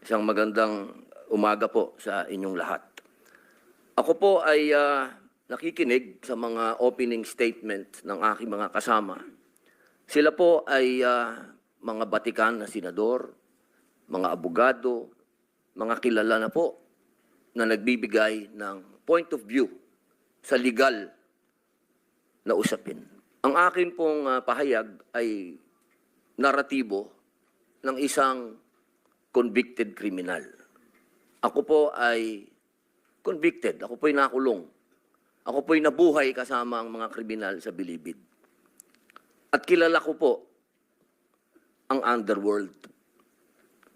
Isang magandang umaga po sa inyong lahat. Ako po ay nakikinig sa mga opening statement ng aking mga kasama. Sila po ay mga batikan na senador, mga abogado, mga kilala na po na nagbibigay ng point of view sa legal na usapin. Ang akin pong pahayag ay naratibo ng isang convicted criminal. Ako po ay convicted. Ako po ay nakulong. Ako po ay nabuhay kasama ang mga kriminal sa Bilibid. At kilala ko po ang underworld.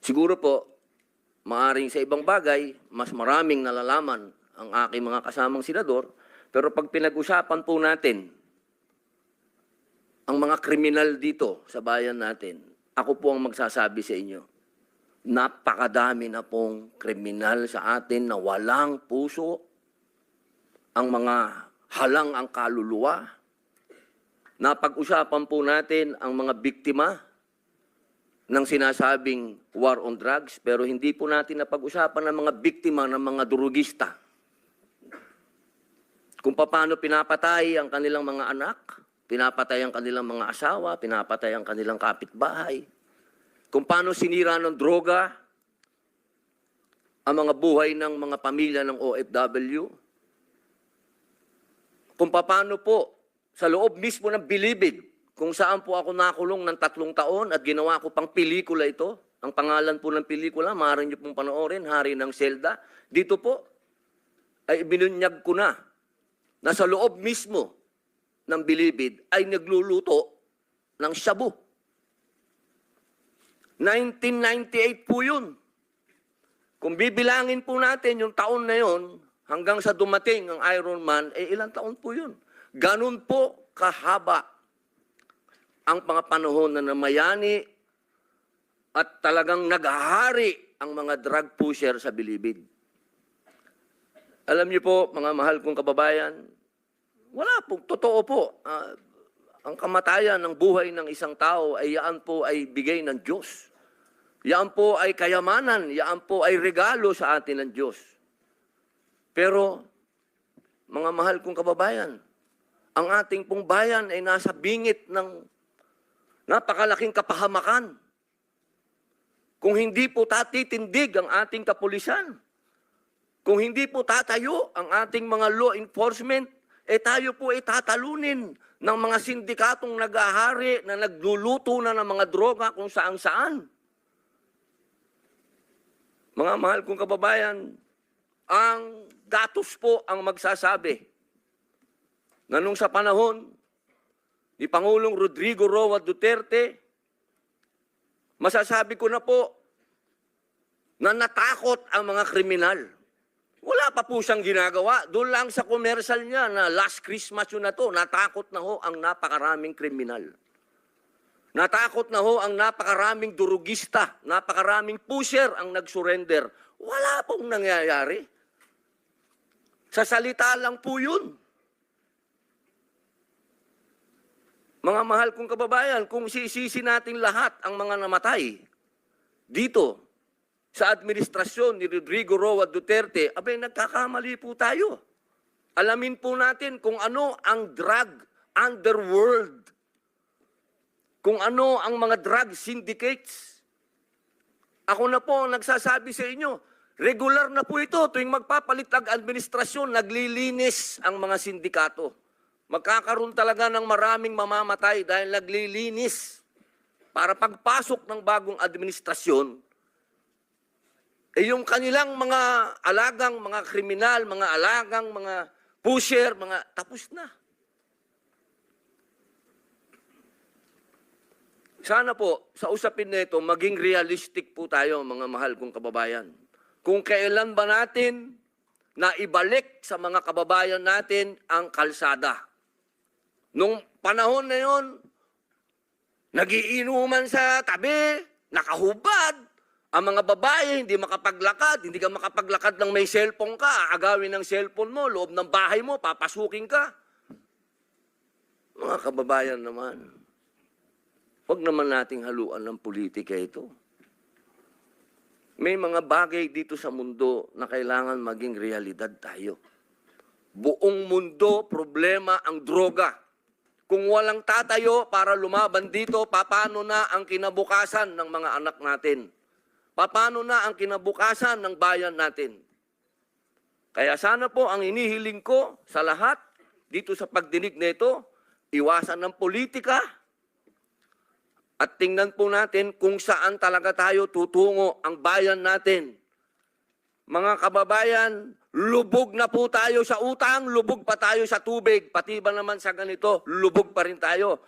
Siguro po, maaring sa ibang bagay, mas maraming nalalaman ang aking mga kasamang senador, pero pag pinag-usapan po natin ang mga kriminal dito sa bayan natin, ako po ang magsasabi sa inyo, napakadami na pong kriminal sa atin na walang puso, ang mga halang ang kaluluwa. Napag-usapan po natin ang mga biktima ng sinasabing war on drugs, pero hindi po natin napag-usapan ang mga biktima ng mga durugista. Kung paano pinapatay ang kanilang mga anak, pinapatay ang kanilang mga asawa, pinapatay ang kanilang kapitbahay. Kung paano sinira ng droga ang mga buhay ng mga pamilya ng OFW. Kung paano po sa loob mismo ng Bilibid, kung saan po ako nakulong ng 3 taon at ginawa ko pang pelikula ito. Ang pangalan po ng pelikula, maaari niyo pong panoorin, Hari ng Selda. Dito po ay binunyag ko na sa loob mismo ng Bilibid ay nagluluto ng shabu. 1998 po yun. Kung bibilangin po natin yung taon na yun, hanggang sa dumating ang Iron Man, ilang taon po yun. Ganun po kahaba ang mga panahon na namayani at talagang naghahari ang mga drug pusher sa Bilibid. Alam niyo po, mga mahal kong kababayan, wala po, totoo po. Ang kamatayan ng buhay ng isang tao ay yaan po ay bigay ng Diyos. Yaan po ay kayamanan, yaan po ay regalo sa atin ng Diyos. Pero, mga mahal kong kababayan, ang ating pong bayan ay nasa bingit ng napakalaking kapahamakan. Kung hindi po tatitindig ang ating kapulisan, kung hindi po tatayo ang ating mga law enforcement, tayo po ay tatalunin ng mga sindikatong nag-ahari na nagluluto na ng mga droga kung saan-saan. Mga mahal kong kababayan, ang datos po ang magsasabi na nung sa panahon ni Pangulong Rodrigo Roa Duterte, masasabi ko na po na natakot ang mga kriminal. Wala pa po siyang ginagawa. Doon lang sa commercial niya na last Christmas yun na to, natakot na ho ang napakaraming kriminal. Natakot na ho ang napakaraming durugista, napakaraming pusher ang nag-surrender. Wala pong nangyayari. Sa salita lang po yun. Mga mahal kong kababayan, kung sisisi natin lahat ang mga namatay dito sa administrasyon ni Rodrigo Roa Duterte, abay nagkakamali po tayo. Alamin po natin kung ano ang drug underworld, kung ano ang mga drug syndicates. Ako na po ang nagsasabi sa inyo, regular na po ito tuwing magpapalit ang administrasyon, naglilinis ang mga sindikato. Magkakaroon talaga ng maraming mamamatay dahil naglilinis. Para pagpasok ng bagong administrasyon, yung kanilang mga alagang, mga kriminal, mga alagang, mga pusher, mga tapos na. Sana po, sa usapin na ito, maging realistic po tayo, mga mahal kong kababayan. Kung kailan ba natin na ibalik sa mga kababayan natin ang kalsada. Nung panahon na yon, nagiinuman sa tabi, nakahubad, ang mga babae hindi makapaglakad, hindi ka makapaglakad ng may cellphone ka, aagawin ng cellphone mo, loob ng bahay mo, papasukin ka. Mga kababayan naman, huwag naman nating haluan ng politika ito. May mga bagay dito sa mundo na kailangan maging realidad tayo. Buong mundo, problema ang droga. Kung walang tatayo para lumaban dito, paano na ang kinabukasan ng mga anak natin? Paano na ang kinabukasan ng bayan natin? Kaya sana po ang inihiling ko sa lahat dito sa pagdinig nito, iwasan ng politika at tingnan po natin kung saan talaga tayo tutungo ang bayan natin. Mga kababayan, lubog na po tayo sa utang, lubog pa tayo sa tubig, pati ba naman sa ganito, lubog pa rin tayo.